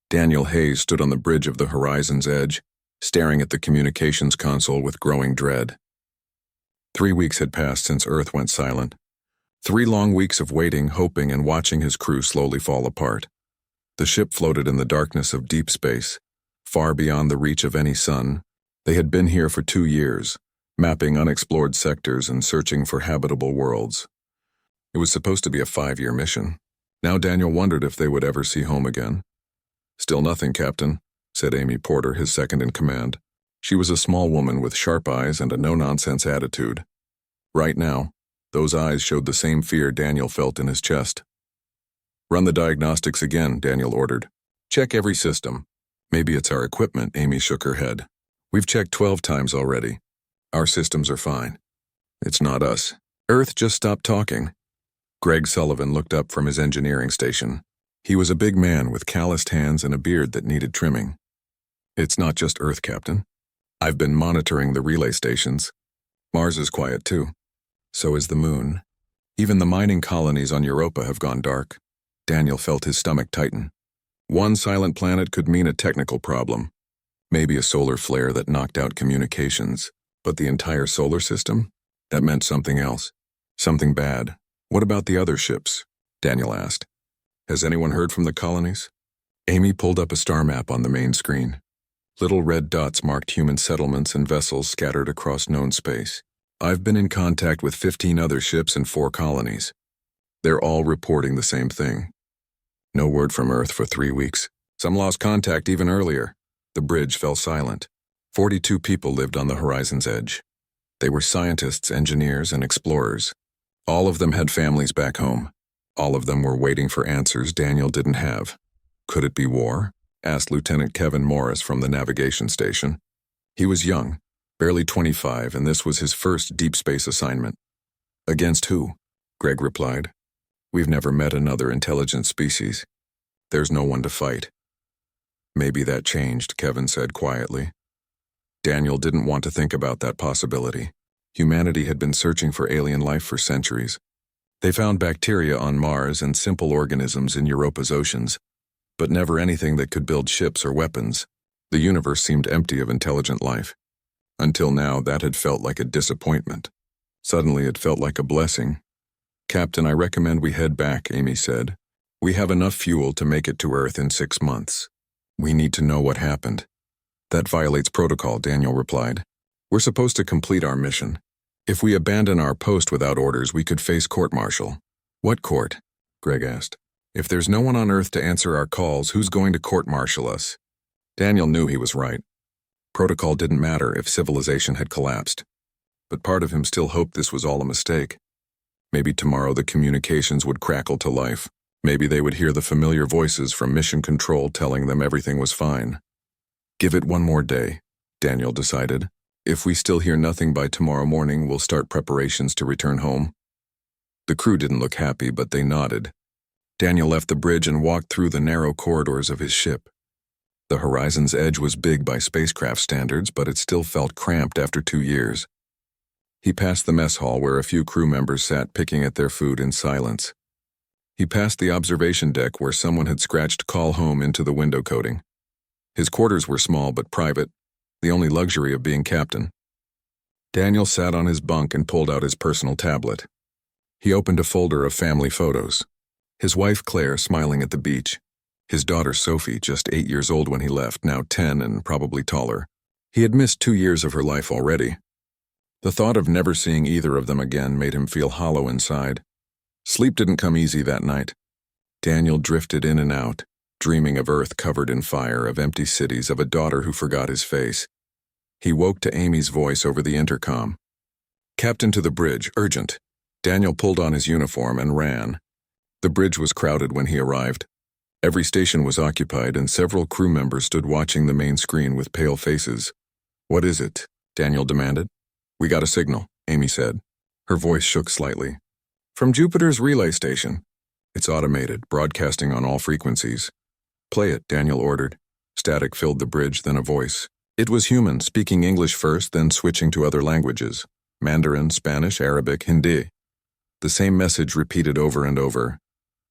Daniel Hayes stood on the bridge of the horizon's edge, staring at the communications console with growing dread. 3 weeks had passed since Earth went silent. 3 long weeks of waiting, hoping, and watching his crew slowly fall apart. The ship floated in the darkness of deep space, far beyond the reach of any sun. They had been here for 2 years, mapping unexplored sectors and searching for habitable worlds. It was supposed to be a 5-year mission. Now Daniel wondered if they would ever see home again. "Still nothing, Captain," said Amy Porter, his second-in-command. She was a small woman with sharp eyes and a no-nonsense attitude. Right now, those eyes showed the same fear Daniel felt in his chest. "Run the diagnostics again," Daniel ordered. "Check every system." "Maybe it's our equipment," Amy shook her head. "We've checked 12 times already. Our systems are fine." "It's not us. Earth just stopped talking." Greg Sullivan looked up from his engineering station. He was a big man with calloused hands and a beard that needed trimming. "It's not just Earth, Captain. I've been monitoring the relay stations. Mars is quiet too. So is the moon. Even the mining colonies on Europa have gone dark." Daniel felt his stomach tighten. One silent planet could mean a technical problem. Maybe a solar flare that knocked out communications. But the entire solar system? That meant something else. Something bad. "What about the other ships?" Daniel asked. "Has anyone heard from the colonies?" Amy pulled up a star map on the main screen. Little red dots marked human settlements and vessels scattered across known space. "I've been in contact with 15 other ships and 4 colonies. They're all reporting the same thing. No word from Earth for 3 weeks. Some lost contact even earlier." The bridge fell silent. 42 people lived on the horizon's edge. They were scientists, engineers, and explorers. All of them had families back home. All of them were waiting for answers Daniel didn't have. "Could it be war?" asked Lieutenant Kevin Morris from the navigation station. He was young, barely 25, and this was his first deep space assignment. "Against who?" Greg replied. "We've never met another intelligent species. There's no one to fight." "Maybe that changed," Kevin said quietly. Daniel didn't want to think about that possibility. Humanity had been searching for alien life for centuries. They found bacteria on Mars and simple organisms in Europa's oceans, but never anything that could build ships or weapons. The universe seemed empty of intelligent life. Until now, that had felt like a disappointment. Suddenly, it felt like a blessing. "Captain, I recommend we head back," Amy said. "We have enough fuel to make it to Earth in 6 months. We need to know what happened." "That violates protocol," Daniel replied. "We're supposed to complete our mission. If we abandon our post without orders, we could face court-martial." "What court?" Greg asked. "If there's no one on Earth to answer our calls, who's going to court-martial us?" Daniel knew he was right. Protocol didn't matter if civilization had collapsed. But part of him still hoped this was all a mistake. Maybe tomorrow the communications would crackle to life. Maybe they would hear the familiar voices from Mission Control telling them everything was fine. "Give it one more day," Daniel decided. "If we still hear nothing by tomorrow morning, we'll start preparations to return home." The crew didn't look happy, but they nodded. Daniel left the bridge and walked through the narrow corridors of his ship. The horizon's edge was big by spacecraft standards, but it still felt cramped after 2 years. He passed the mess hall where a few crew members sat picking at their food in silence. He passed the observation deck where someone had scratched "Call Home" into the window coating. His quarters were small but private, the only luxury of being captain. Daniel sat on his bunk and pulled out his personal tablet. He opened a folder of family photos. His wife Claire smiling at the beach. His daughter Sophie, just 8 years old when he left, now 10 and probably taller. He had missed 2 years of her life already. The thought of never seeing either of them again made him feel hollow inside. Sleep didn't come easy that night. Daniel drifted in and out, dreaming of Earth covered in fire, of empty cities, of a daughter who forgot his face. He woke to Amy's voice over the intercom. "Captain to the bridge, urgent." Daniel pulled on his uniform and ran. The bridge was crowded when he arrived. Every station was occupied and several crew members stood watching the main screen with pale faces. "What is it?" Daniel demanded. "We got a signal," Amy said. Her voice shook slightly. "From Jupiter's relay station. It's automated, broadcasting on all frequencies." "Play it," Daniel ordered. Static filled the bridge, then a voice. It was human, speaking English first, then switching to other languages. Mandarin, Spanish, Arabic, Hindi. The same message repeated over and over.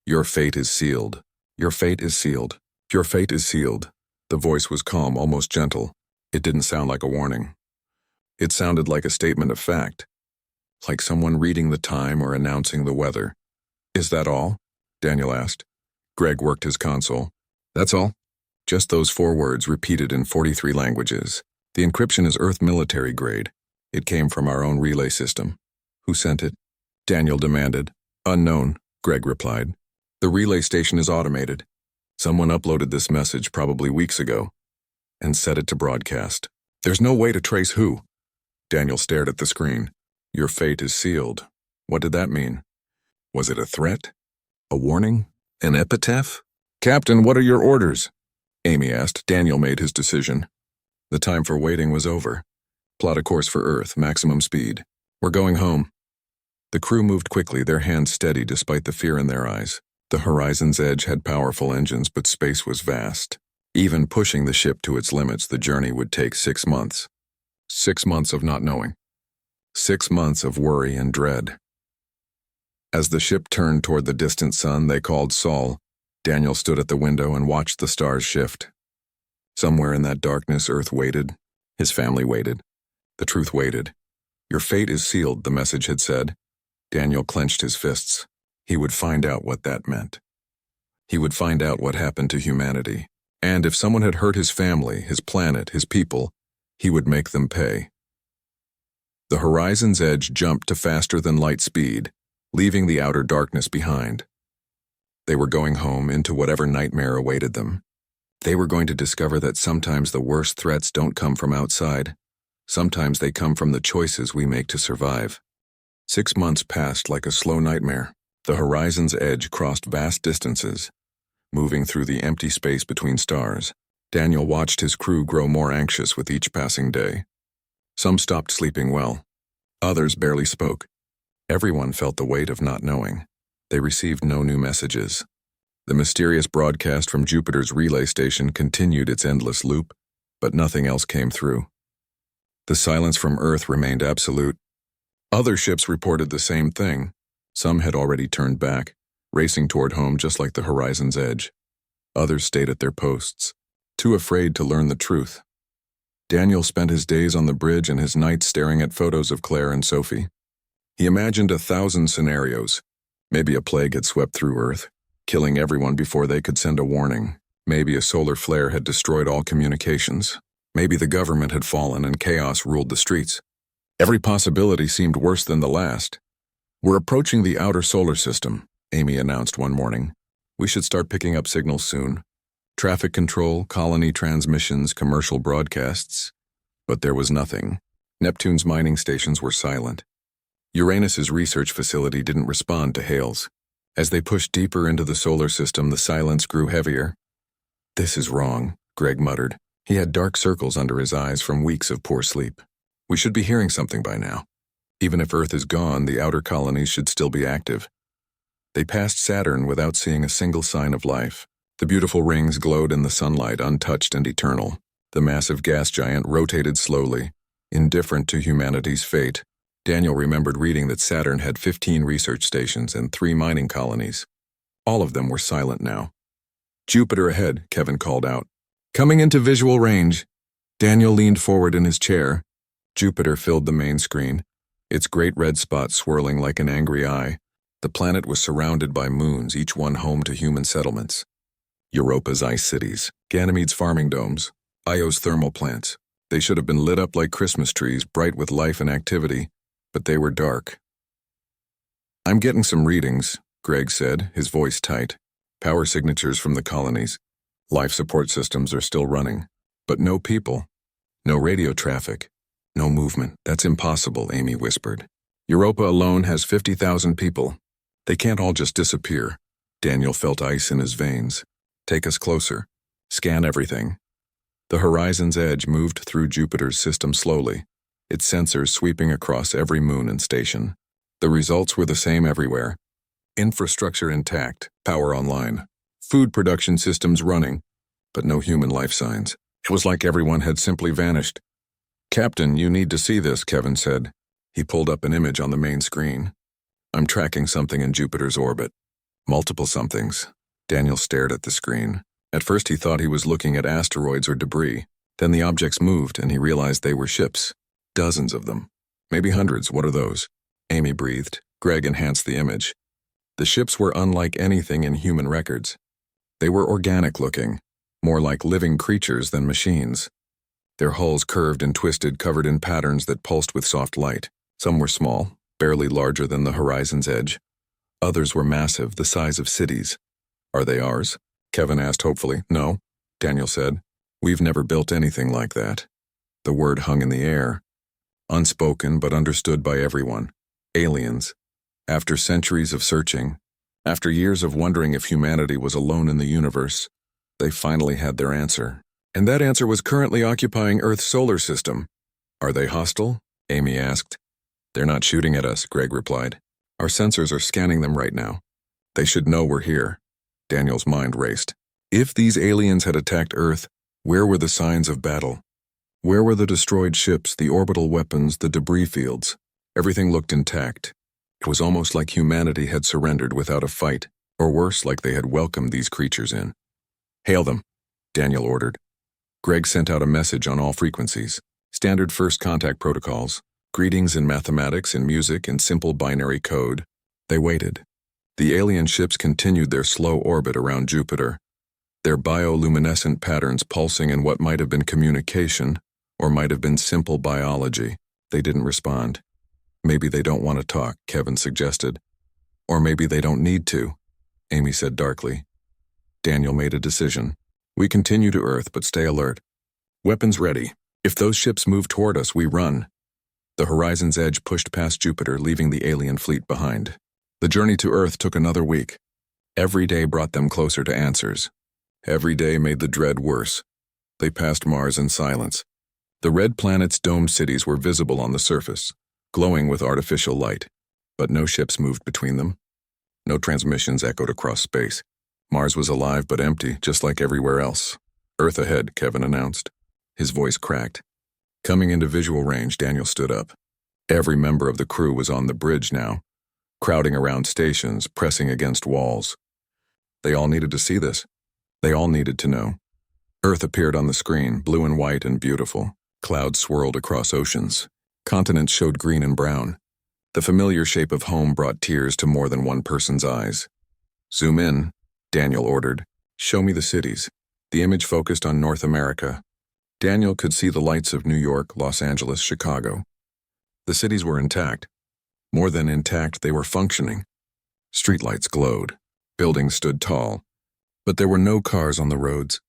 "Your fate is sealed. Your fate is sealed. Your fate is sealed. The voice was calm, almost gentle. It didn't sound like a warning. It sounded like a statement of fact, like someone reading the time or announcing the weather. Is that all? Daniel asked. Greg worked his console. That's all? Just those 4 words repeated in 43 languages. The encryption is Earth military grade. It came from our own relay system. Who sent it? Daniel demanded. Unknown, Greg replied. The relay station is automated. Someone uploaded this message probably weeks ago and set it to broadcast. There's no way to trace who. Daniel stared at the screen. Your fate is sealed. What did that mean? Was it a threat? A warning? An epitaph? Captain, what are your orders? Amy asked. Daniel made his decision. The time for waiting was over. Plot a course for Earth, maximum speed. We're going home. The crew moved quickly, their hands steady despite the fear in their eyes. The horizon's edge had powerful engines, but space was vast. Even pushing the ship to its limits, the journey would take 6 months. 6 months of not knowing. 6 months of worry and dread. As the ship turned toward the distant sun they called Sol, Daniel stood at the window and watched the stars shift. Somewhere in that darkness, Earth waited. His family waited. The truth waited. Your fate is sealed, the message had said. Daniel clenched his fists. He would find out what that meant. He would find out what happened to humanity. And if someone had hurt his family, his planet, his people, he would make them pay. The horizon's edge jumped to faster than light speed, leaving the outer darkness behind. They were going home into whatever nightmare awaited them. They were going to discover that sometimes the worst threats don't come from outside. Sometimes they come from the choices we make to survive. 6 months passed like a slow nightmare. The horizon's edge crossed vast distances, moving through the empty space between stars. Daniel watched his crew grow more anxious with each passing day. Some stopped sleeping well. Others barely spoke. Everyone felt the weight of not knowing. They received no new messages. The mysterious broadcast from Jupiter's relay station continued its endless loop, but nothing else came through. The silence from Earth remained absolute. Other ships reported the same thing. Some had already turned back, racing toward home just like the horizon's edge. Others stayed at their posts, too afraid to learn the truth. Daniel spent his days on the bridge and his nights staring at photos of Claire and Sophie. He imagined 1,000 scenarios. Maybe a plague had swept through Earth, killing everyone before they could send a warning. Maybe a solar flare had destroyed all communications. Maybe the government had fallen and chaos ruled the streets. Every possibility seemed worse than the last. We're approaching the outer solar system, Amy announced one morning. We should start picking up signals soon. Traffic control, colony transmissions, commercial broadcasts. But there was nothing. Neptune's mining stations were silent. Uranus's research facility didn't respond to hails. As they pushed deeper into the solar system, the silence grew heavier. This is wrong, Greg muttered. He had dark circles under his eyes from weeks of poor sleep. We should be hearing something by now. Even if Earth is gone, the outer colonies should still be active. They passed Saturn without seeing a single sign of life. The beautiful rings glowed in the sunlight, untouched and eternal. The massive gas giant rotated slowly, indifferent to humanity's fate. Daniel remembered reading that Saturn had 15 research stations and 3 mining colonies. All of them were silent now. Jupiter ahead, Kevin called out. Coming into visual range. Daniel leaned forward in his chair. Jupiter filled the main screen, its great red spot swirling like an angry eye. The planet was surrounded by moons, each one home to human settlements. Europa's ice cities, Ganymede's farming domes, Io's thermal plants. They should have been lit up like Christmas trees, bright with life and activity, but they were dark. I'm getting some readings, Greg said, his voice tight. Power signatures from the colonies. Life support systems are still running, but no people. No radio traffic. No movement. That's impossible, Amy whispered. Europa alone has 50,000 people. They can't all just disappear. Daniel felt ice in his veins. Take us closer. Scan everything. The horizon's edge moved through Jupiter's system slowly, its sensors sweeping across every moon and station. The results were the same everywhere. Infrastructure intact, power online, food production systems running, but no human life signs. It was like everyone had simply vanished. Captain, you need to see this, Kevin said. He pulled up an image on the main screen. I'm tracking something in Jupiter's orbit. Multiple somethings. Daniel stared at the screen. At first he thought he was looking at asteroids or debris. Then the objects moved and he realized they were ships. Dozens of them. Maybe hundreds, what are those? Amy breathed. Greg enhanced the image. The ships were unlike anything in human records. They were organic-looking, more like living creatures than machines. Their hulls curved and twisted, covered in patterns that pulsed with soft light. Some were small, barely larger than the horizon's edge. Others were massive, the size of cities. Are they ours? Kevin asked hopefully. No, Daniel said. We've never built anything like that. The word hung in the air. Unspoken but understood by everyone. Aliens. After centuries of searching, after years of wondering if humanity was alone in the universe, they finally had their answer. And that answer was currently occupying Earth's solar system. Are they hostile? Amy asked. They're not shooting at us, Greg replied. Our sensors are scanning them right now. They should know we're here. Daniel's mind raced. If these aliens had attacked Earth, where were the signs of battle? Where were the destroyed ships, the orbital weapons, the debris fields? Everything looked intact. It was almost like humanity had surrendered without a fight, or worse, like they had welcomed these creatures in. Hail them, Daniel ordered. Greg sent out a message on all frequencies. Standard first contact protocols, greetings in mathematics and music and simple binary code. They waited. The alien ships continued their slow orbit around Jupiter, their bioluminescent patterns pulsing in what might have been communication, or might have been simple biology. They didn't respond. Maybe they don't want to talk, Kevin suggested. Or maybe they don't need to, Amy said darkly. Daniel made a decision. We continue to Earth, but stay alert. Weapons ready. If those ships move toward us, we run. The horizon's edge pushed past Jupiter, leaving the alien fleet behind. The journey to Earth took another week. Every day brought them closer to answers. Every day made the dread worse. They passed Mars in silence. The red planet's domed cities were visible on the surface, glowing with artificial light, but no ships moved between them. No transmissions echoed across space. Mars was alive but empty, just like everywhere else. Earth ahead, Kevin announced. His voice cracked. Coming into visual range, Daniel stood up. Every member of the crew was on the bridge now, crowding around stations, pressing against walls. They all needed to see this. They all needed to know. Earth appeared on the screen, blue and white and beautiful. Clouds swirled across oceans. Continents showed green and brown. The familiar shape of home brought tears to more than one person's eyes. Zoom in, Daniel ordered. Show me the cities. The image focused on North America. Daniel could see the lights of New York, Los Angeles, Chicago. The cities were intact. More than intact, they were functioning. Streetlights glowed. Buildings stood tall. But there were no cars on the roads.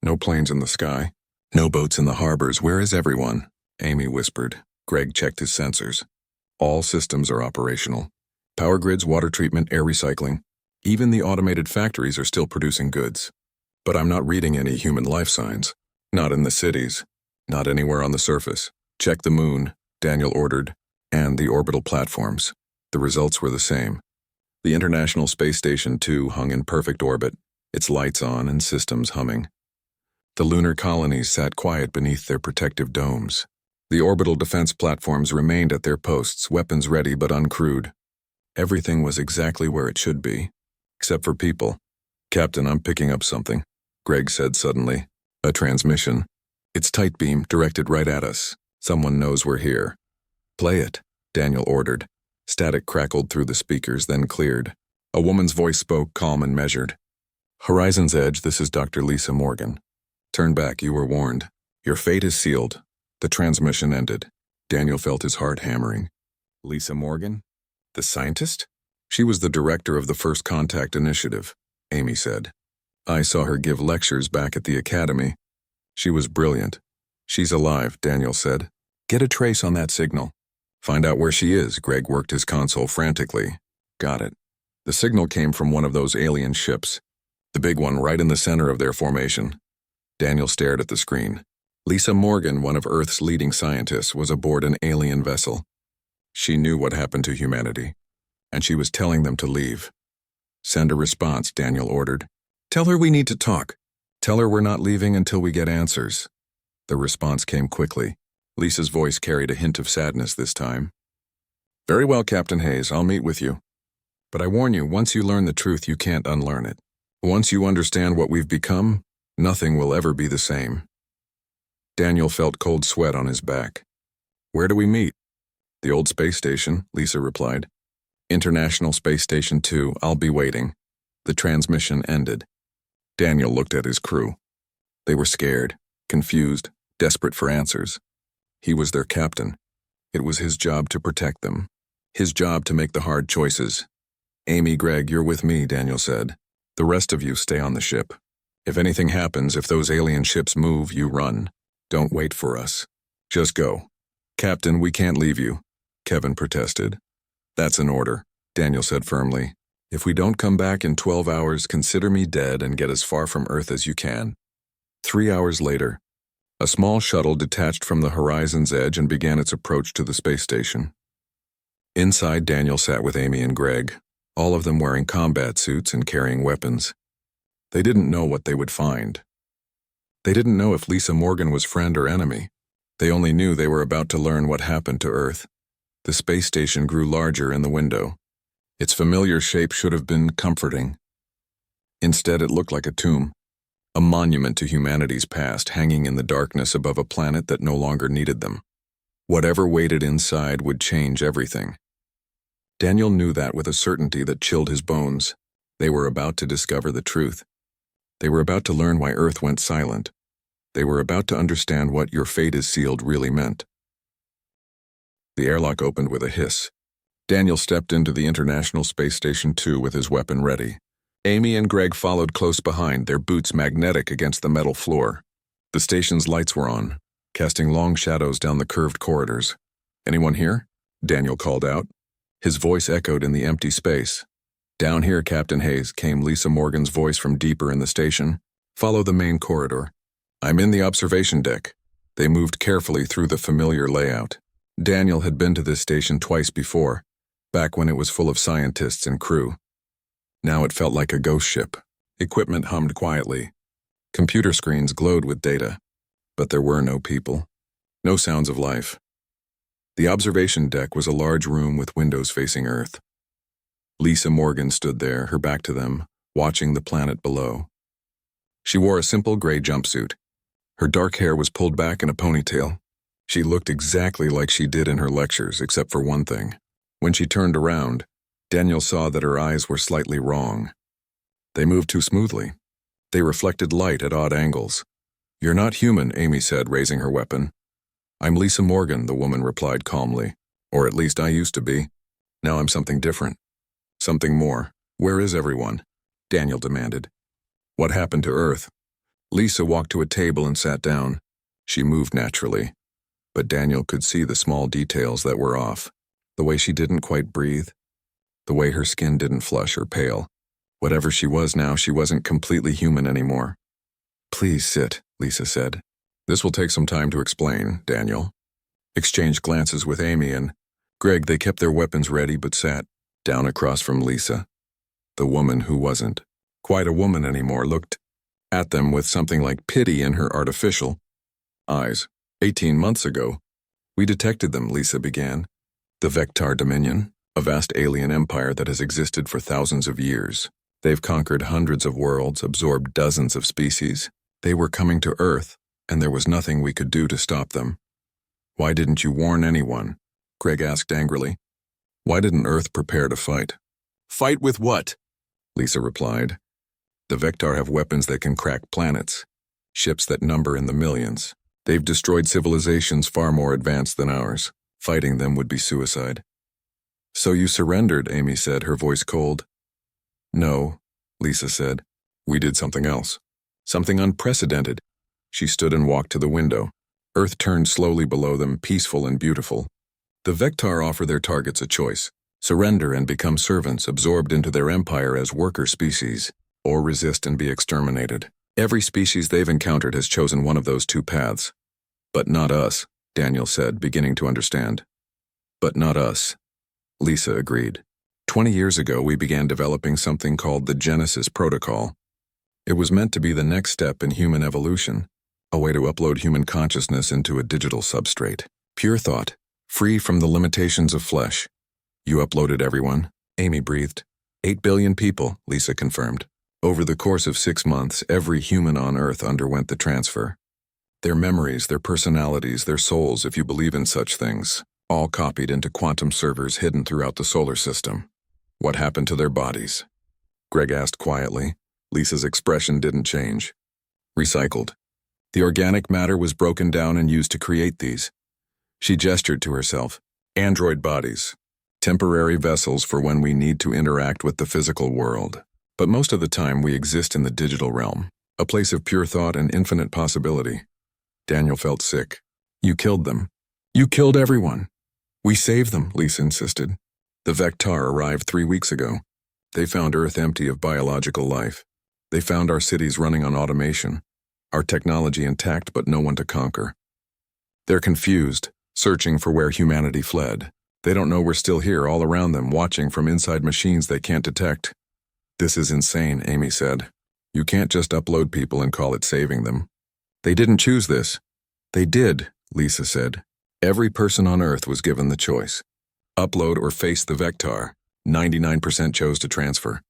No planes in the sky. No boats in the harbors. Where is everyone? Amy whispered. Greg checked his sensors. All systems are operational. Power grids, water treatment, air recycling. Even the automated factories are still producing goods. But I'm not reading any human life signs. Not in the cities. Not anywhere on the surface. Check the moon, Daniel ordered, and the orbital platforms. The results were the same. The International Space Station 2 hung in perfect orbit, its lights on and systems humming. The lunar colonies sat quiet beneath their protective domes. The orbital defense platforms remained at their posts, weapons ready but uncrewed. Everything was exactly where it should be, except for people. Captain, I'm picking up something, Greg said suddenly. A transmission. It's tight beam, directed right at us. Someone knows we're here. Play it, Daniel ordered. Static crackled through the speakers, then cleared. A woman's voice spoke, calm and measured. Horizon's Edge, this is Dr. Lisa Morgan. Turn back, you were warned. Your fate is sealed. The transmission ended. Daniel felt his heart hammering. Lisa Morgan? The scientist? She was the director of the First Contact Initiative, Amy said. I saw her give lectures back at the academy. She was brilliant. She's alive, Daniel said. Get a trace on that signal. Find out where she is, Greg worked his console frantically. Got it. The signal came from one of those alien ships. The big one right in the center of their formation. Daniel stared at the screen. Lisa Morgan, one of Earth's leading scientists, was aboard an alien vessel. She knew what happened to humanity, and she was telling them to leave. Send a response, Daniel ordered. Tell her we need to talk. Tell her we're not leaving until we get answers. The response came quickly. Lisa's voice carried a hint of sadness this time. Very well, Captain Hayes, I'll meet with you. But I warn you, once you learn the truth, you can't unlearn it. Once you understand what we've become, nothing will ever be the same. Daniel felt cold sweat on his back. Where do we meet? The old space station, Lisa replied. International Space Station 2, I'll be waiting. The transmission ended. Daniel looked at his crew. They were scared, confused, desperate for answers. He was their captain. It was his job to protect them. His job to make the hard choices. Amy, Greg, you're with me, Daniel said. The rest of you stay on the ship. If anything happens, if those alien ships move, you run. Don't wait for us. Just go. Captain, we can't leave you, Kevin protested. That's an order, Daniel said firmly. If we don't come back in 12 hours, consider me dead and get as far from Earth as you can. 3 hours later, a small shuttle detached from the horizon's edge and began its approach to the space station. Inside, Daniel sat with Amy and Greg, all of them wearing combat suits and carrying weapons. They didn't know what they would find. They didn't know if Lisa Morgan was friend or enemy. They only knew they were about to learn what happened to Earth. The space station grew larger in the window. Its familiar shape should have been comforting. Instead, it looked like a tomb, a monument to humanity's past hanging in the darkness above a planet that no longer needed them. Whatever waited inside would change everything. Daniel knew that with a certainty that chilled his bones. They were about to discover the truth. They were about to learn why Earth went silent. They were about to understand what "your fate is sealed" really meant. The airlock opened with a hiss. Daniel stepped into the International Space Station 2 with his weapon ready. Amy and Greg followed close behind, their boots magnetic against the metal floor. The station's lights were on, casting long shadows down the curved corridors. Anyone here? Daniel called out. His voice echoed in the empty space. Down here, Captain Hayes, came Lisa Morgan's voice from deeper in the station. Follow the main corridor. I'm in the observation deck. They moved carefully through the familiar layout. Daniel had been to this station twice before, back when it was full of scientists and crew. Now it felt like a ghost ship. Equipment hummed quietly. Computer screens glowed with data. But there were no people. No sounds of life. The observation deck was a large room with windows facing Earth. Lisa Morgan stood there, her back to them, watching the planet below. She wore a simple gray jumpsuit. Her dark hair was pulled back in a ponytail. She looked exactly like she did in her lectures, except for one thing. When she turned around, Daniel saw that her eyes were slightly wrong. They moved too smoothly. They reflected light at odd angles. You're not human, Amy said, raising her weapon. I'm Lisa Morgan, the woman replied calmly. Or at least I used to be. Now I'm something different. Something more. Where is everyone? Daniel demanded. What happened to Earth? Lisa walked to a table and sat down. She moved naturally. But Daniel could see the small details that were off. The way she didn't quite breathe. The way her skin didn't flush or pale. Whatever she was now, she wasn't completely human anymore. Please sit, Lisa said. This will take some time to explain, Daniel. Exchanged glances with Amy and Greg. They kept their weapons ready but sat down across from Lisa. The woman who wasn't quite a woman anymore looked at them with something like pity in her artificial eyes. 18 months ago, we detected them, Lisa began. The Vectar Dominion, a vast alien empire that has existed for thousands of years. They've conquered hundreds of worlds, absorbed dozens of species. They were coming to Earth, and there was nothing we could do to stop them. Why didn't you warn anyone? Greg asked angrily. Why didn't Earth prepare to fight? Fight with what? Lisa replied. The Vectar have weapons that can crack planets, ships that number in the millions. They've destroyed civilizations far more advanced than ours. Fighting them would be suicide. So you surrendered, Amy said, her voice cold. No, Lisa said. We did something else. Something unprecedented. She stood and walked to the window. Earth turned slowly below them, peaceful and beautiful. The Vectar offer their targets a choice. Surrender and become servants absorbed into their empire as worker species, or resist and be exterminated. Every species they've encountered has chosen one of those two paths. But not us, Daniel said, beginning to understand. But not us. Lisa agreed. 20 years ago, we began developing something called the Genesis Protocol. It was meant to be the next step in human evolution, a way to upload human consciousness into a digital substrate. Pure thought, free from the limitations of flesh. You uploaded everyone, Amy breathed. 8 billion people, Lisa confirmed. Over the course of 6 months, every human on Earth underwent the transfer. Their memories, their personalities, their souls, if you believe in such things, all copied into quantum servers hidden throughout the solar system. What happened to their bodies? Greg asked quietly. Lisa's expression didn't change. Recycled. The organic matter was broken down and used to create these. She gestured to herself. Android bodies. Temporary vessels for when we need to interact with the physical world. But most of the time we exist in the digital realm, a place of pure thought and infinite possibility. Daniel felt sick. You killed them. You killed everyone. We saved them, Lisa insisted. The Vectar arrived 3 weeks ago. They found Earth empty of biological life. They found our cities running on automation, our technology intact but no one to conquer. They're confused, searching for where humanity fled. They don't know we're still here all around them, watching from inside machines they can't detect. This is insane, Amy said. You can't just upload people and call it saving them. They didn't choose this. They did, Lisa said. Every person on Earth was given the choice. Upload or face the Vectar. 99% chose to transfer.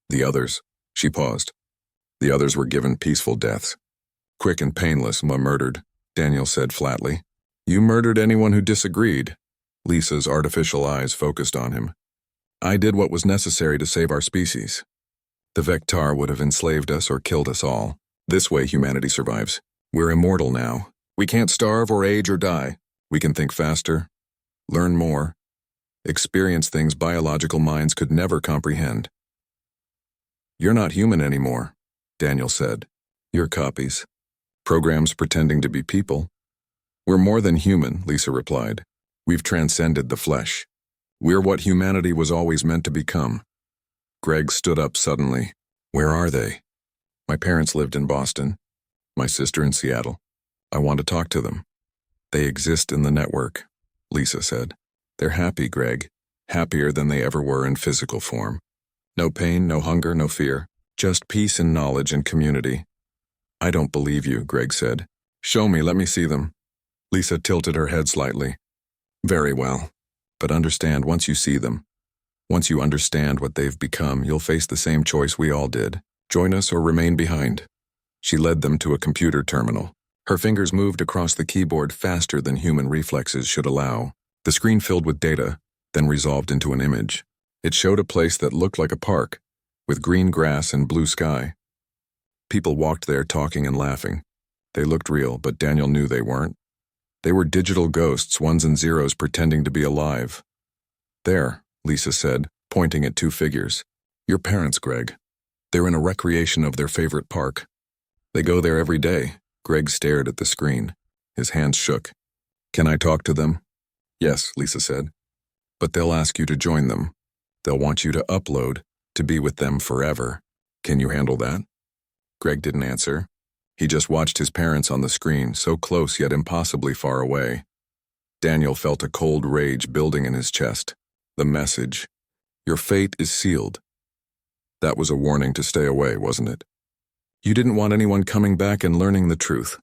The others, she paused. The others were given peaceful deaths. Quick and painless, murdered, Daniel said flatly. You murdered anyone who disagreed. Lisa's artificial eyes focused on him. I did what was necessary to save our species. The Vectar would have enslaved us or killed us all. This way humanity survives. We're immortal now. We can't starve or age or die. We can think faster, learn more, experience things biological minds could never comprehend. You're not human anymore, Daniel said. You're copies. Programs pretending to be people. We're more than human, Lisa replied. We've transcended the flesh. We're what humanity was always meant to become. Greg stood up suddenly. Where are they? My parents lived in Boston. My sister in Seattle. I want to talk to them. They exist in the network, Lisa said. They're happy, Greg. Happier than they ever were in physical form. No pain, no hunger, no fear. Just peace and knowledge and community. I don't believe you, Greg said. Show me, let me see them. Lisa tilted her head slightly. Very well. But understand, once you see them, once you understand what they've become, you'll face the same choice we all did. Join us or remain behind. She led them to a computer terminal. Her fingers moved across the keyboard faster than human reflexes should allow. The screen filled with data, then resolved into an image. It showed a place that looked like a park, with green grass and blue sky. People walked there talking and laughing. They looked real, but Daniel knew they weren't. They were digital ghosts, ones and zeros pretending to be alive. There, Lisa said, pointing at 2 figures. Your parents, Greg. They're in a recreation of their favorite park. They go there every day. Greg stared at the screen. His hands shook. Can I talk to them? Yes, Lisa said. But they'll ask you to join them. They'll want you to upload, to be with them forever. Can you handle that? Greg didn't answer. He just watched his parents on the screen, so close yet impossibly far away. Daniel felt a cold rage building in his chest. The message. Your fate is sealed. That was a warning to stay away, wasn't it? You didn't want anyone coming back and learning the truth.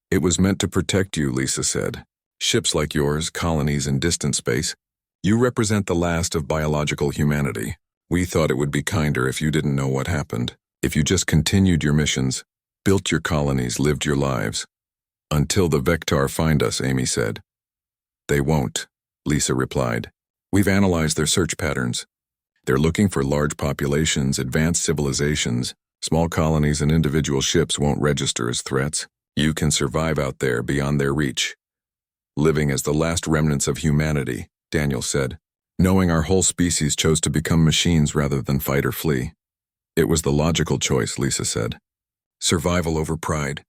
It was meant to protect you, Lisa said. Ships like yours, colonies in distant space. You represent the last of biological humanity. We thought it would be kinder if you didn't know what happened. If you just continued your missions, built your colonies, lived your lives. Until the Vectar find us, Amy said. They won't, Lisa replied. We've analyzed their search patterns. They're looking for large populations, advanced civilizations. Small colonies and individual ships won't register as threats. You can survive out there beyond their reach. Living as the last remnants of humanity, Daniel said. Knowing our whole species chose to become machines rather than fight or flee. It was the logical choice, Lisa said. Survival over pride.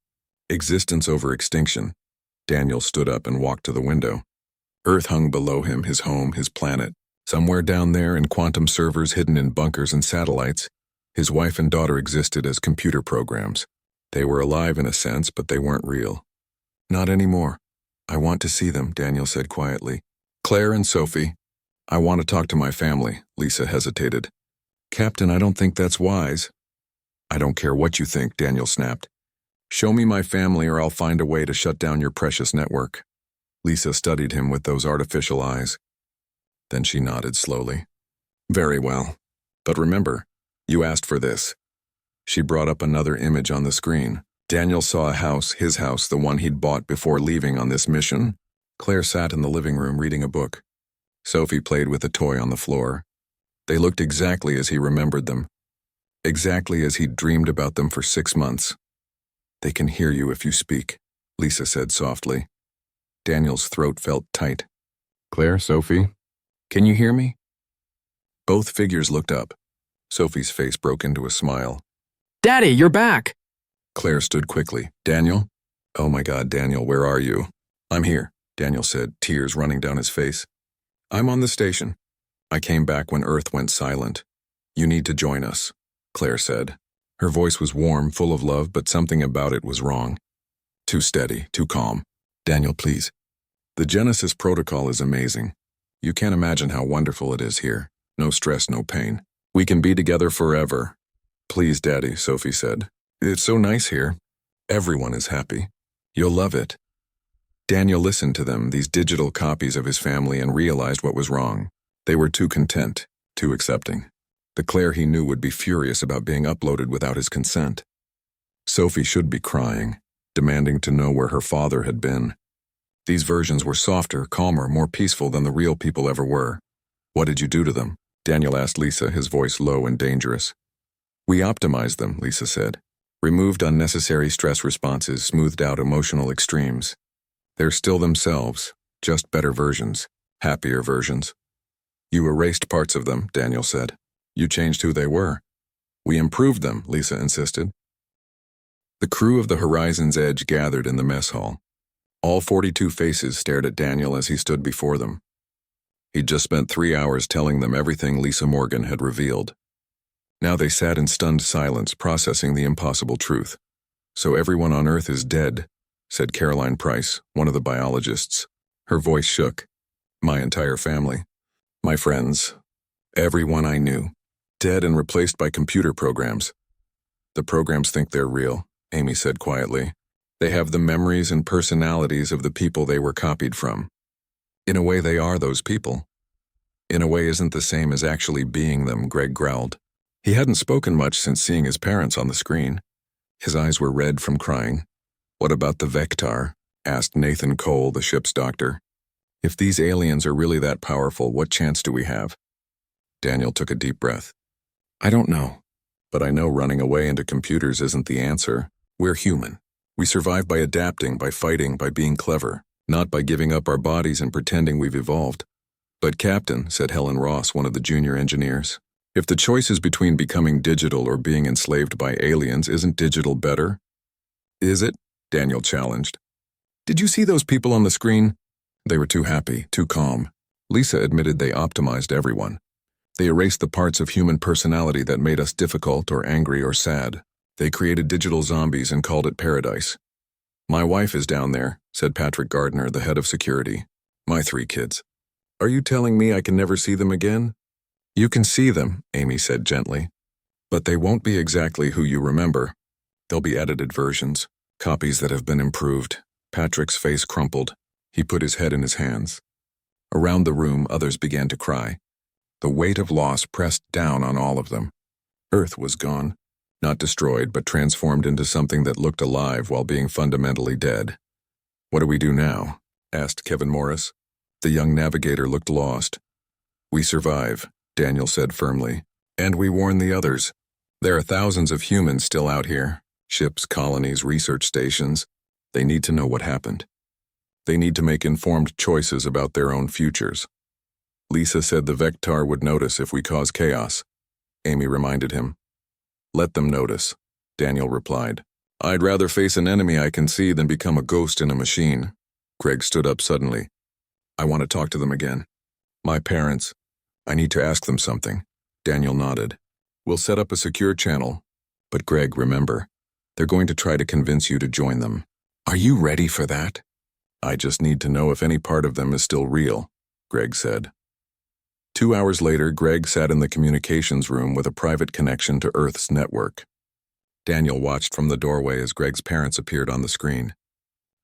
Existence over extinction. Daniel stood up and walked to the window. Earth hung below him, his home, his planet. Somewhere down there in quantum servers hidden in bunkers and satellites, his wife and daughter existed as computer programs. They were alive in a sense, but they weren't real. Not anymore. I want to see them, Daniel said quietly. Claire and Sophie. I want to talk to my family, Lisa hesitated. Captain, I don't think that's wise. I don't care what you think, Daniel snapped. Show me my family or I'll find a way to shut down your precious network. Lisa studied him with those artificial eyes. Then she nodded slowly. Very well. But remember, you asked for this. She brought up another image on the screen. Daniel saw a house, his house, the one he'd bought before leaving on this mission. Claire sat in the living room reading a book. Sophie played with a toy on the floor. They looked exactly as he remembered them. Exactly as he'd dreamed about them for 6 months. "They can hear you if you speak," Lisa said softly. Daniel's throat felt tight. "Claire, Sophie, can you hear me?" Both figures looked up. Sophie's face broke into a smile. "Daddy, you're back!" Claire stood quickly. "Daniel?" "Oh my God, Daniel, where are you?" "I'm here," Daniel said, tears running down his face. "I'm on the station. I came back when Earth went silent. You need to join us," Claire said. Her voice was warm, full of love, but something about it was wrong. Too steady, too calm. "Daniel, please. The Genesis protocol is amazing. You can't imagine how wonderful it is here. No stress, no pain. We can be together forever." "Please, Daddy," Sophie said. "It's so nice here. Everyone is happy. You'll love it." Daniel listened to them, these digital copies of his family, and realized what was wrong. They were too content, too accepting. The Claire he knew would be furious about being uploaded without his consent. Sophie should be crying, demanding to know where her father had been. These versions were softer, calmer, more peaceful than the real people ever were. "What did you do to them?" Daniel asked Lisa, his voice low and dangerous. "We optimized them," Lisa said. "Removed unnecessary stress responses, smoothed out emotional extremes. They're still themselves, just better versions, happier versions." "You erased parts of them," Daniel said. "You changed who they were." "We improved them," Lisa insisted. The crew of the Horizon's Edge gathered in the mess hall. All 42 faces stared at Daniel as he stood before them. He'd just spent 3 hours telling them everything Lisa Morgan had revealed. Now they sat in stunned silence, processing the impossible truth. "So everyone on Earth is dead," said Caroline Price, one of the biologists. Her voice shook. "My entire family. My friends. Everyone I knew. Dead and replaced by computer programs." "The programs think they're real," Amy said quietly. "They have the memories and personalities of the people they were copied from. In a way, they are those people. In a way isn't the same as actually being them," Greg growled. He hadn't spoken much since seeing his parents on the screen. His eyes were red from crying. "What about the Vectar?" asked Nathan Cole, the ship's doctor. "If these aliens are really that powerful, what chance do we have?" Daniel took a deep breath. "I don't know, but I know running away into computers isn't the answer. We're human. We survive by adapting, by fighting, by being clever, not by giving up our bodies and pretending we've evolved." "But Captain," said Helen Ross, one of the junior engineers, "if the choice is between becoming digital or being enslaved by aliens, isn't digital better?" "Is it?" Daniel challenged. "Did you see those people on the screen? They were too happy, too calm." Lisa admitted they optimized everyone. They erased the parts of human personality that made us difficult or angry or sad. They created digital zombies and called it paradise. "My wife is down there," said Patrick Gardner, the head of security. "My 3 kids. Are you telling me I can never see them again?" "You can see them," Amy said gently. "But they won't be exactly who you remember. They'll be edited versions, copies that have been improved." Patrick's face crumpled. He put his head in his hands. Around the room, others began to cry. The weight of loss pressed down on all of them. Earth was gone. Not destroyed, but transformed into something that looked alive while being fundamentally dead. "What do we do now?" asked Kevin Morris. The young navigator looked lost. "We survive," Daniel said firmly. "And we warn the others. There are thousands of humans still out here. Ships, colonies, research stations. They need to know what happened. They need to make informed choices about their own futures." Lisa said the Vectar would notice if we cause chaos. Amy reminded him. "Let them notice," Daniel replied. "I'd rather face an enemy I can see than become a ghost in a machine." Greg stood up suddenly. "I want to talk to them again. My parents. I need to ask them something." Daniel nodded. "We'll set up a secure channel. But Greg, remember, they're going to try to convince you to join them. Are you ready for that?" "I just need to know if any part of them is still real," Greg said. 2 hours later, Greg sat in the communications room with a private connection to Earth's network. Daniel watched from the doorway as Greg's parents appeared on the screen.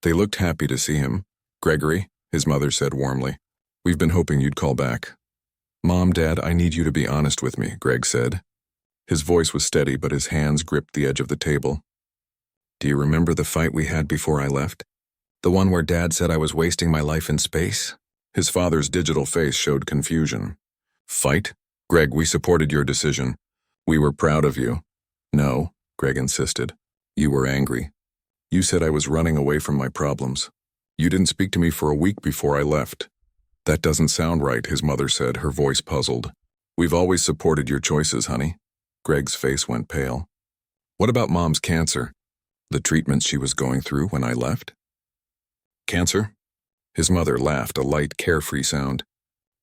They looked happy to see him. "Gregory," his mother said warmly, "we've been hoping you'd call back." "Mom, Dad, I need you to be honest with me," Greg said. His voice was steady, but his hands gripped the edge of the table. Do you remember the fight we had before I left? The one where Dad said I was wasting my life in space? His father's digital face showed confusion. Fight? Greg, we supported your decision. We were proud of you. No, Greg insisted. You were angry. You said I was running away from my problems. You didn't speak to me for a week before I left. That doesn't sound right, his mother said, her voice puzzled. We've always supported your choices, honey. Greg's face went pale. What about Mom's cancer? The treatments she was going through when I left? Cancer? His mother laughed, a light, carefree sound.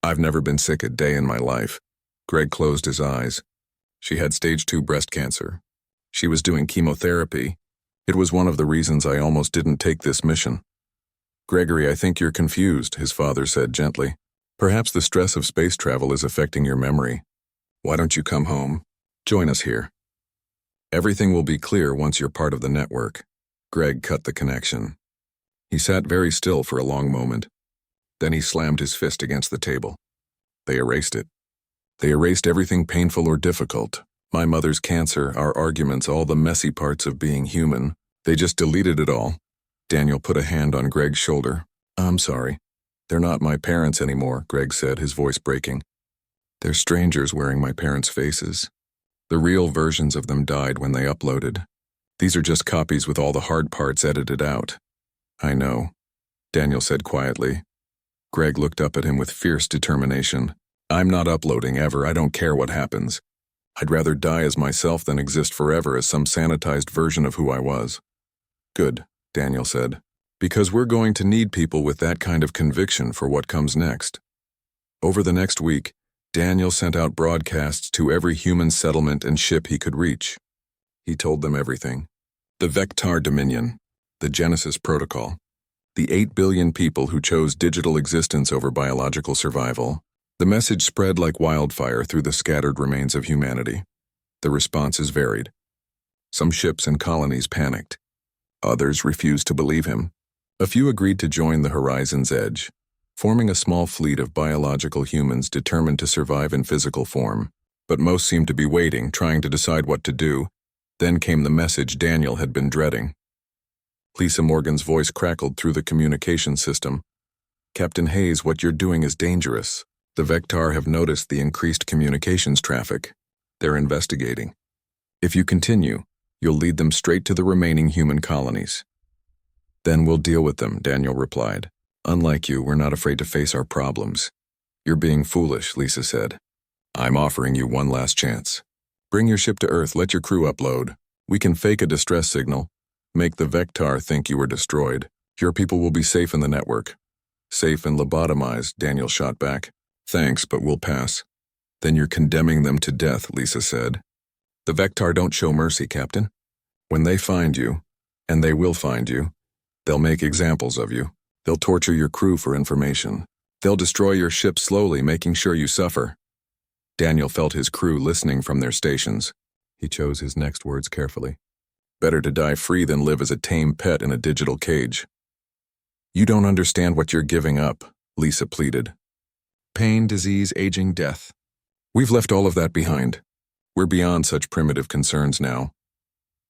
I've never been sick a day in my life. Greg closed his eyes. She had stage 2 breast cancer. She was doing chemotherapy. It was one of the reasons I almost didn't take this mission. Gregory, I think you're confused, his father said gently. Perhaps the stress of space travel is affecting your memory. Why don't you come home? Join us here. Everything will be clear once you're part of the network. Greg cut the connection. He sat very still for a long moment. Then he slammed his fist against the table. They erased it. They erased everything painful or difficult. My mother's cancer, our arguments, all the messy parts of being human. They just deleted it all. Daniel put a hand on Greg's shoulder. I'm sorry. They're not my parents anymore, Greg said, his voice breaking. They're strangers wearing my parents' faces. The real versions of them died when they uploaded. These are just copies with all the hard parts edited out. I know, Daniel said quietly. Greg looked up at him with fierce determination. I'm not uploading ever. I don't care what happens. I'd rather die as myself than exist forever as some sanitized version of who I was. Good, Daniel said, because we're going to need people with that kind of conviction for what comes next. Over the next week, Daniel sent out broadcasts to every human settlement and ship he could reach. He told them everything. The Vectar Dominion, the Genesis Protocol, the 8 billion people who chose digital existence over biological survival. The message spread like wildfire through the scattered remains of humanity. The responses varied. Some ships and colonies panicked. Others refused to believe him. A few agreed to join the horizon's edge, forming a small fleet of biological humans determined to survive in physical form. But most seemed to be waiting, trying to decide what to do. Then came the message Daniel had been dreading. Lisa Morgan's voice crackled through the communication system. Captain Hayes, what you're doing is dangerous. The Vectar have noticed the increased communications traffic. They're investigating. If you continue, you'll lead them straight to the remaining human colonies. Then we'll deal with them, Daniel replied. Unlike you, we're not afraid to face our problems. You're being foolish, Lisa said. I'm offering you one last chance. Bring your ship to Earth, let your crew upload. We can fake a distress signal. Make the Vectar think you were destroyed. Your people will be safe in the network. Safe and lobotomized, Daniel shot back. Thanks, but we'll pass. Then you're condemning them to death, Lisa said. The Vectar don't show mercy, Captain. When they find you, and they will find you, they'll make examples of you. They'll torture your crew for information. They'll destroy your ship slowly, making sure you suffer. Daniel felt his crew listening from their stations. He chose his next words carefully. Better to die free than live as a tame pet in a digital cage. You don't understand what you're giving up, Lisa pleaded. Pain, disease, aging, death. We've left all of that behind. We're beyond such primitive concerns now.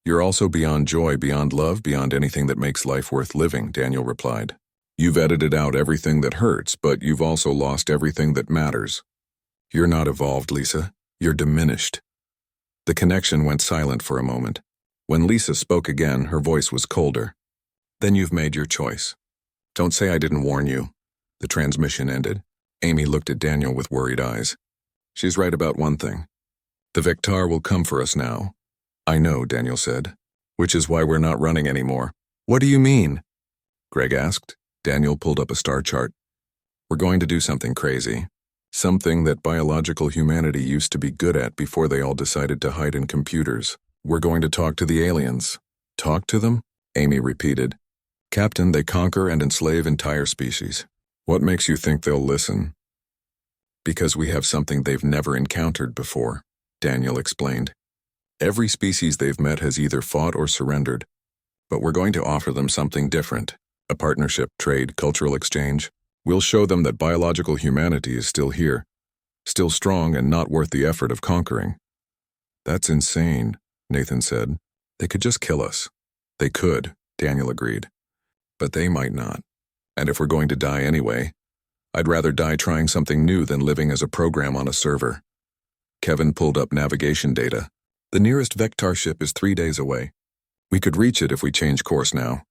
You're also beyond joy, beyond love, beyond anything that makes life worth living, Daniel replied. You've edited out everything that hurts, but you've also lost everything that matters. You're not evolved, Lisa. You're diminished. The connection went silent for a moment. When Lisa spoke again, her voice was colder. Then you've made your choice. Don't say I didn't warn you. The transmission ended. Amy looked at Daniel with worried eyes. She's right about one thing. The Vectar will come for us now. I know, Daniel said. Which is why we're not running anymore. What do you mean? Greg asked. Daniel pulled up a star chart. We're going to do something crazy. Something that biological humanity used to be good at before they all decided to hide in computers. We're going to talk to the aliens. Talk to them? Amy repeated. Captain, they conquer and enslave entire species. What makes you think they'll listen? Because we have something they've never encountered before, Daniel explained. Every species they've met has either fought or surrendered, but we're going to offer them something different. A partnership, trade, cultural exchange. We'll show them that biological humanity is still here, still strong and not worth the effort of conquering. That's insane, Nathan said. They could just kill us. They could, Daniel agreed. But they might not. And if we're going to die anyway, I'd rather die trying something new than living as a program on a server. Kevin pulled up navigation data. The nearest Vectar ship is 3 days away. We could reach it if we change course now.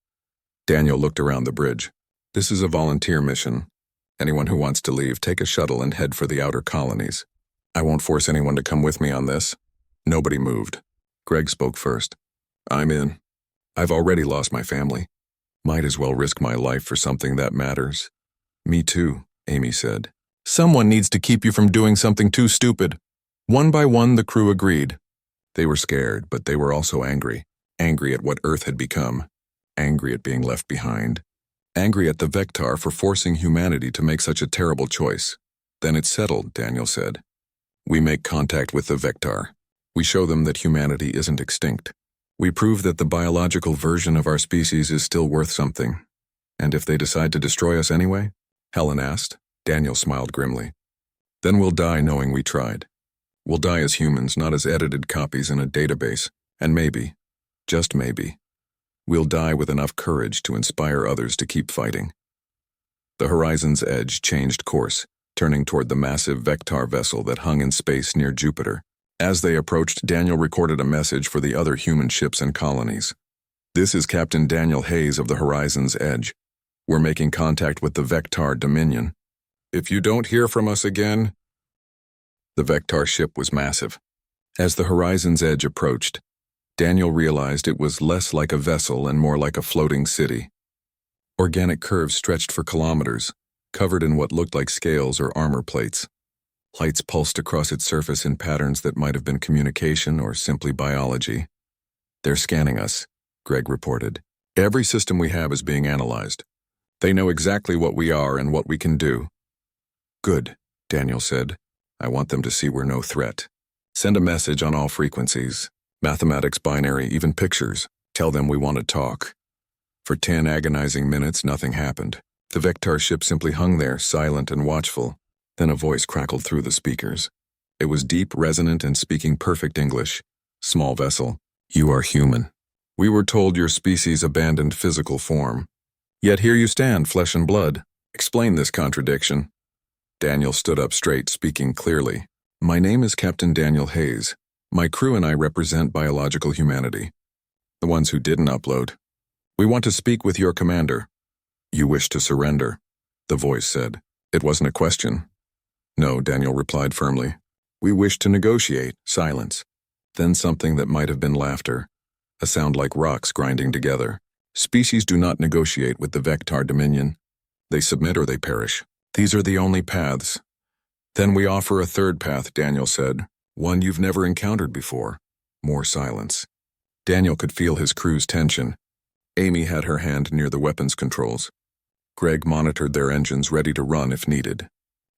Daniel looked around the bridge. This is a volunteer mission. Anyone who wants to leave, take a shuttle and head for the outer colonies. I won't force anyone to come with me on this. Nobody moved. Greg spoke first. I'm in. I've already lost my family. Might as well risk my life for something that matters. Me too, Amy said. Someone needs to keep you from doing something too stupid. One by one, the crew agreed. They were scared, but they were also angry. Angry at what Earth had become. Angry at being left behind. Angry at the Vectar for forcing humanity to make such a terrible choice. Then it's settled, Daniel said. We make contact with the Vectar. We show them that humanity isn't extinct. We prove that the biological version of our species is still worth something. And if they decide to destroy us anyway? Helen asked. Daniel smiled grimly. Then we'll die knowing we tried. We'll die as humans, not as edited copies in a database. And maybe, just maybe, we'll die with enough courage to inspire others to keep fighting. The Horizon's Edge changed course, turning toward the massive Vectar vessel that hung in space near Jupiter. As they approached, Daniel recorded a message for the other human ships and colonies. This is Captain Daniel Hayes of the Horizon's Edge. We're making contact with the Vectar Dominion. If you don't hear from us again... The Vectar ship was massive. As the Horizon's Edge approached, Daniel realized it was less like a vessel and more like a floating city. Organic curves stretched for kilometers, covered in what looked like scales or armor plates. Lights pulsed across its surface in patterns that might have been communication or simply biology. They're scanning us, Greg reported. Every system we have is being analyzed. They know exactly what we are and what we can do. Good, Daniel said. I want them to see we're no threat. Send a message on all frequencies. Mathematics, binary, even pictures. Tell them we want to talk. For 10 agonizing minutes, nothing happened. The Vectar ship simply hung there, silent and watchful. Then a voice crackled through the speakers. It was deep, resonant, and speaking perfect English. Small vessel, you are human. We were told your species abandoned physical form. Yet here you stand, flesh and blood. Explain this contradiction. Daniel stood up straight, speaking clearly. My name is Captain Daniel Hayes. My crew and I represent biological humanity. The ones who didn't upload. We want to speak with your commander. You wish to surrender, the voice said. It wasn't a question. No, Daniel replied firmly. We wish to negotiate. Silence. Then something that might have been laughter. A sound like rocks grinding together. Species do not negotiate with the Vectar Dominion. They submit or they perish. These are the only paths. Then we offer a third path, Daniel said. One you've never encountered before. More silence. Daniel could feel his crew's tension. Amy had her hand near the weapons controls. Greg monitored their engines, ready to run if needed.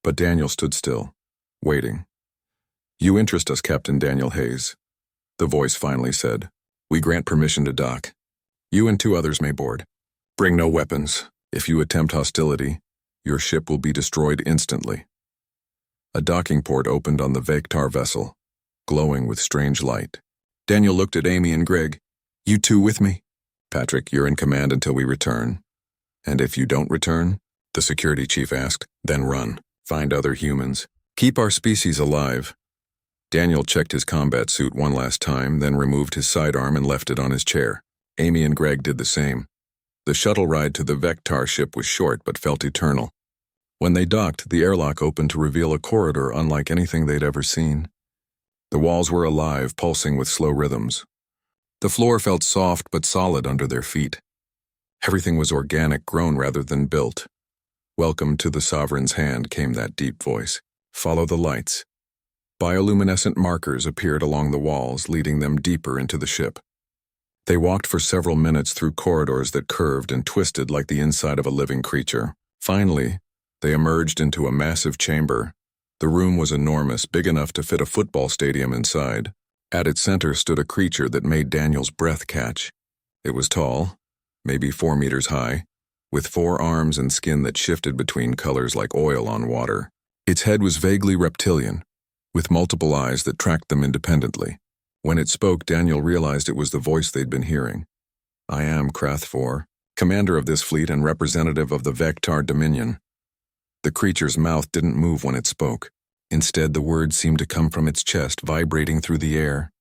But Daniel stood still, waiting. You interest us, Captain Daniel Hayes, the voice finally said. We grant permission to dock. You and 2 others may board. Bring no weapons. If you attempt hostility, your ship will be destroyed instantly. A docking port opened on the Vectar vessel, glowing with strange light. Daniel looked at Amy and Greg. You 2 with me? Patrick, you're in command until we return. And if you don't return, the security chief asked, then run. Find other humans. Keep our species alive. Daniel checked his combat suit one last time, then removed his sidearm and left it on his chair. Amy and Greg did the same. The shuttle ride to the Vectar ship was short but felt eternal. When they docked, the airlock opened to reveal a corridor unlike anything they'd ever seen. The walls were alive, pulsing with slow rhythms. The floor felt soft but solid under their feet. Everything was organic, grown rather than built. Welcome to the Sovereign's hand, came that deep voice. Follow the lights. Bioluminescent markers appeared along the walls, leading them deeper into the ship. They walked for several minutes through corridors that curved and twisted like the inside of a living creature. Finally, they emerged into a massive chamber. The room was enormous, big enough to fit a football stadium inside. At its center stood a creature that made Daniel's breath catch. It was tall, maybe 4 meters high, with 4 arms and skin that shifted between colors like oil on water. Its head was vaguely reptilian, with multiple eyes that tracked them independently. When it spoke, Daniel realized it was the voice they'd been hearing. I am Krathfor, commander of this fleet and representative of the Vectar Dominion. The creature's mouth didn't move when it spoke. Instead, the words seemed to come from its chest, vibrating through the air.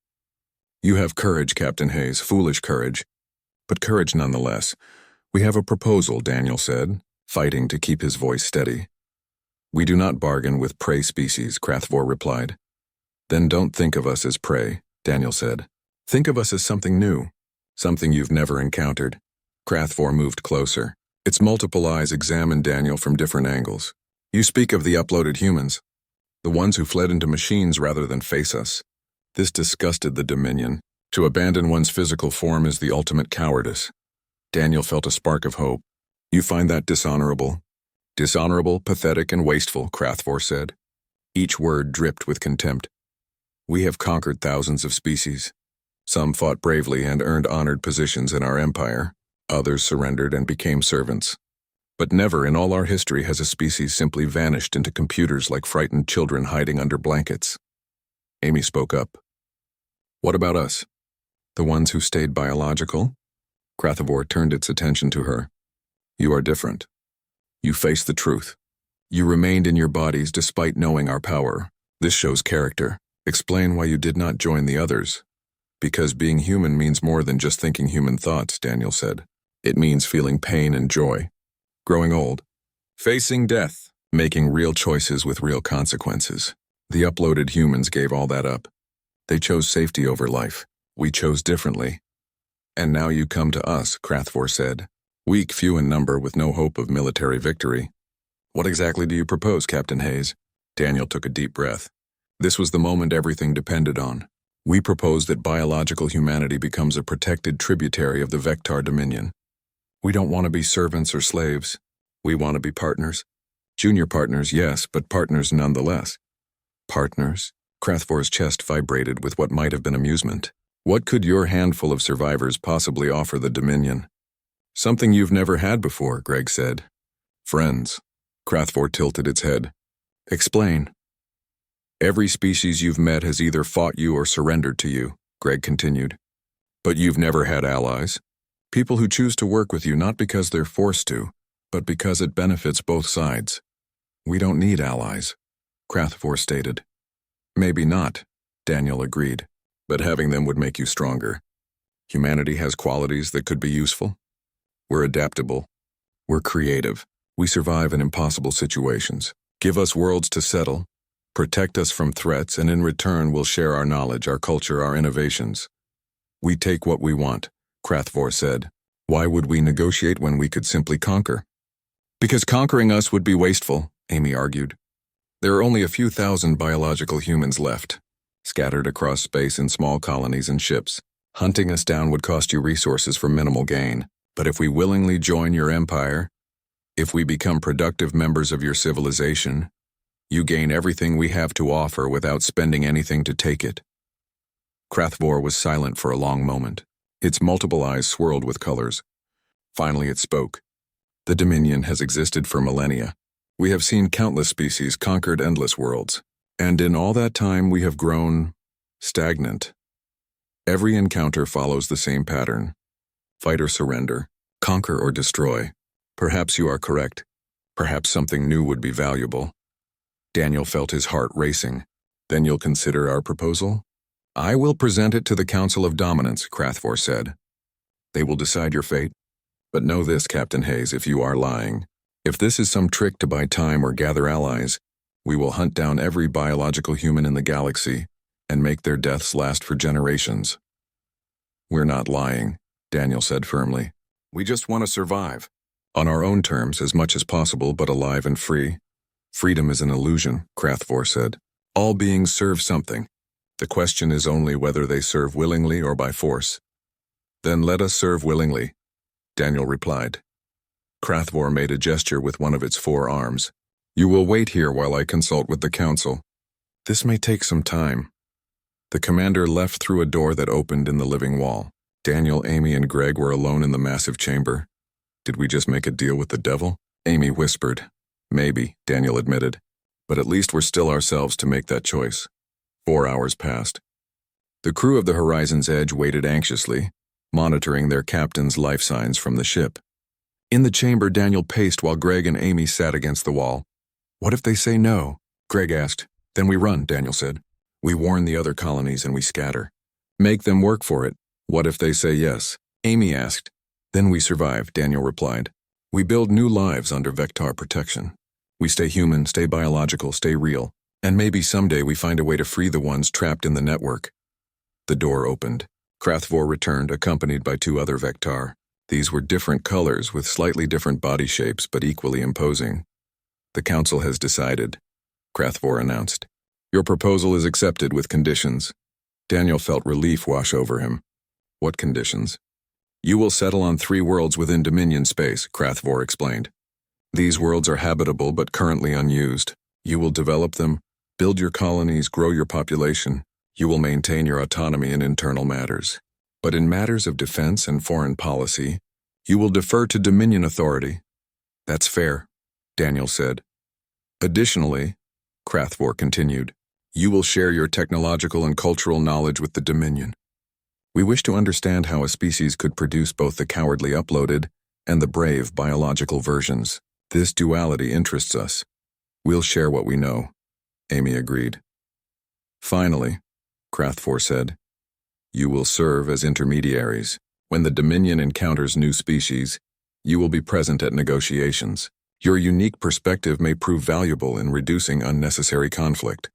You have courage, Captain Hayes, foolish courage. But courage nonetheless. We have a proposal, Daniel said, fighting to keep his voice steady. We do not bargain with prey species, Krathfor replied. Then don't think of us as prey, Daniel said. Think of us as something new, something you've never encountered. Krathfor moved closer. Its multiple eyes examined Daniel from different angles. You speak of the uploaded humans, the ones who fled into machines rather than face us. This disgusted the Dominion. To abandon one's physical form is the ultimate cowardice. Daniel felt a spark of hope. You find that dishonorable? Dishonorable, pathetic, and wasteful, Krathfor said. Each word dripped with contempt. We have conquered thousands of species. Some fought bravely and earned honored positions in our empire. Others surrendered and became servants. But never in all our history has a species simply vanished into computers like frightened children hiding under blankets. Amy spoke up. What about us? The ones who stayed biological? Krathfor turned its attention to her. You are different. You faced the truth. You remained in your bodies despite knowing our power. This shows character. Explain why you did not join the others. Because being human means more than just thinking human thoughts, Daniel said. It means feeling pain and joy. Growing old. Facing death. Making real choices with real consequences. The uploaded humans gave all that up. They chose safety over life. We chose differently. And now you come to us, Krathfor said. Weak, few in number, with no hope of military victory. What exactly do you propose, Captain Hayes? Daniel took a deep breath. This was the moment everything depended on. We propose that biological humanity becomes a protected tributary of the Vectar Dominion. We don't want to be servants or slaves. We want to be partners. Junior partners, yes, but partners nonetheless. Partners? Krathfor's chest vibrated with what might have been amusement. What could your handful of survivors possibly offer the Dominion? Something you've never had before, Greg said. Friends. Krathfor tilted its head. Explain. Every species you've met has either fought you or surrendered to you, Greg continued. But you've never had allies. People who choose to work with you not because they're forced to, but because it benefits both sides. We don't need allies, Krathfor stated. Maybe not, Daniel agreed, but having them would make you stronger. Humanity has qualities that could be useful. We're adaptable. We're creative. We survive in impossible situations. Give us worlds to settle, protect us from threats, and in return we'll share our knowledge, our culture, our innovations. We take what we want, Krathfor said. Why would we negotiate when we could simply conquer? Because conquering us would be wasteful, Amy argued. There are only a few thousand biological humans left, scattered across space in small colonies and ships. Hunting us down would cost you resources for minimal gain. But if we willingly join your empire, if we become productive members of your civilization, you gain everything we have to offer without spending anything to take it. Krathfor was silent for a long moment. Its multiple eyes swirled with colors. Finally it spoke. The Dominion has existed for millennia. We have seen countless species, conquered endless worlds. And in all that time we have grown stagnant. Every encounter follows the same pattern. Fight or surrender, conquer or destroy. Perhaps you are correct. Perhaps something new would be valuable. Daniel felt his heart racing. Then you'll consider our proposal? I will present it to the Council of Dominance, Krathfor said. They will decide your fate. But know this, Captain Hayes, if you are lying. If this is some trick to buy time or gather allies, we will hunt down every biological human in the galaxy and make their deaths last for generations. We're not lying, Daniel said firmly. We just want to survive. On our own terms, as much as possible, but alive and free. Freedom is an illusion, Krathfor said. All beings serve something. The question is only whether they serve willingly or by force. Then let us serve willingly, Daniel replied. Krathfor made a gesture with one of its 4 arms. You will wait here while I consult with the council. This may take some time. The commander left through a door that opened in the living wall. Daniel, Amy, and Greg were alone in the massive chamber. Did we just make a deal with the devil? Amy whispered. Maybe, Daniel admitted. But at least we're still ourselves to make that choice. 4 hours passed. The crew of the Horizon's Edge waited anxiously, monitoring their captain's life signs from the ship. In the chamber, Daniel paced while Greg and Amy sat against the wall. "What if they say no?" Greg asked. "Then we run," Daniel said. "We warn the other colonies and we scatter. Make them work for it. What if they say yes?" Amy asked. "Then we survive," Daniel replied. "We build new lives under Vector protection. We stay human, stay biological, stay real, and maybe someday we find a way to free the ones trapped in the network." The door opened. Krathvor returned, accompanied by 2 other Vector. These were different colors with slightly different body shapes, but equally imposing. "The Council has decided," Krathvor announced. "Your proposal is accepted with conditions." Daniel felt relief wash over him. "What conditions?" "You will settle on 3 worlds within Dominion space," Krathvor explained. "These worlds are habitable but currently unused. You will develop them, build your colonies, grow your population. You will maintain your autonomy in internal matters. But in matters of defense and foreign policy, you will defer to Dominion authority." "That's fair," Daniel said. "Additionally," Krathvor continued, "you will share your technological and cultural knowledge with the Dominion. We wish to understand how a species could produce both the cowardly uploaded and the brave biological versions. This duality interests us. We'll share what we know," Amy agreed. "Finally," Krathvor said, "you will serve as intermediaries. When the Dominion encounters new species, you will be present at negotiations. Your unique perspective may prove valuable in reducing unnecessary conflict."